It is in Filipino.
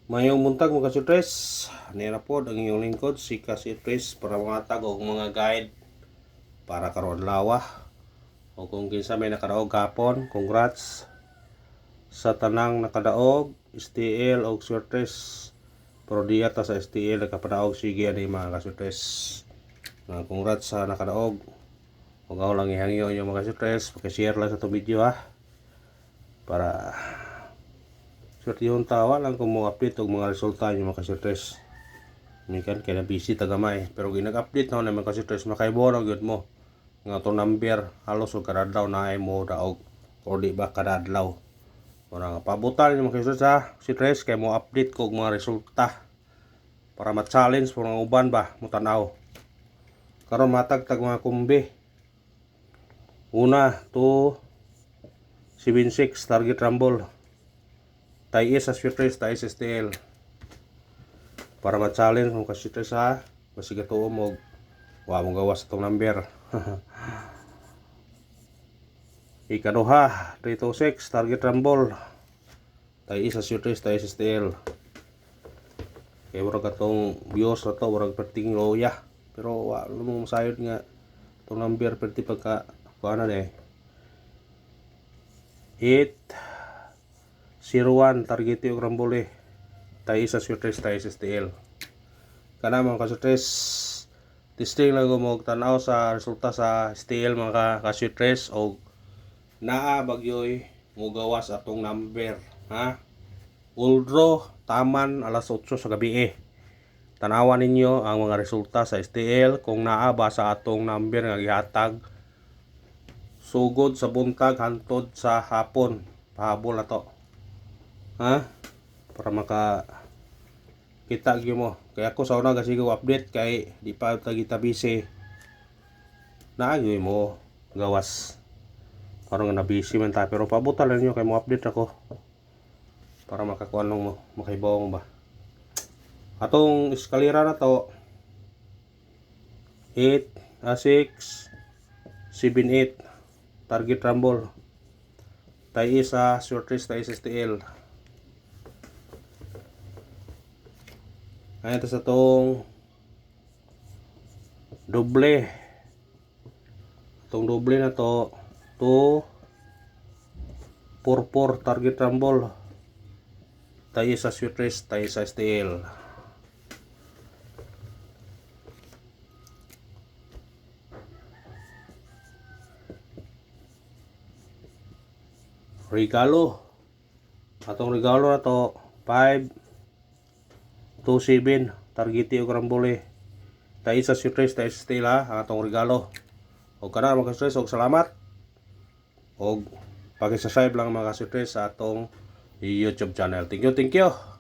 Mayong buntag mga kasutres, nira po ang inyong lingkod si Kasutres para mga og mga guide para karon lawa. O kung kinsa may nakadaog kapon, congrats sa tanang nakadaog STL o Sutres. Pero diya ta sa STL nakapadaog sige ani mga kasutres. Congrats sa nakadaog. Kung ako lang ihangyo inyo mga kasutres, paki-share lang sa to video ha. Para swerte yung tawa lang kung mo update og mga resulta nyo mga kasutres. Mikan kaya na busy tagamay pero ginag-update na naman kasutres makaibo na gyud mo nga to number halos og kada adlaw na ay mo daog or di ba kada adlaw. Ora nga pabutal nyo mga kasutres ha, kasutres kay mo update ko og mga resulta para ma-challenge po ng uban ba mo tanaw. Karon matag-tag mga kumbi. Una to 76 target rumble. Tayo sa Sutres, tayo sa STL. Para ma-challenge kung ka-Sutres ha, masigatuo mo, wa mong gawas itong number. Ikaduha, 326, target rumble. Tayo sa Sutres, tayo sa STL. Kaya warag katong views na to, warag perting loya. Pero wa mong masayod nga itong number perti pagka, kuha na eh. 801 target yung rambole tayo sa Sutres tayo sa STL kana mga kasutres testing lang ko mo tanaw sa resulta sa STL mga kasutres o naa bagyoy mo gawas atong number ha. Uldro taman alas 8 sa gabi tanawan ninyo ang mga resulta sa STL kung naa ba sa atong number nga gihatag sugod sa buntag hantod sa hapon pahabol na to ha para maka kita gyud mo kaya ako sa una kasi ko update kay di pa kita busy naagyoy mo gawas parang na busy man ta pero pabutal ninyo kay mo update ako para makakuan mo makaibaw mo ba atong eskalera na to 8 6 7 8 target rumble tayo sa Sutres tayo sa STL. Ayan ito sa itong doble. Itong doble na to 2 4 target rumble tayo sa Sutres tayo sa STL. Regalo atong regalo na to 527 target yung rambole tayo sa Sutres tayo sa STL ha atong regalo o kana mga kasutres og salamat og paki-subscribe lang mga kasutres sa atong YouTube channel. Thank you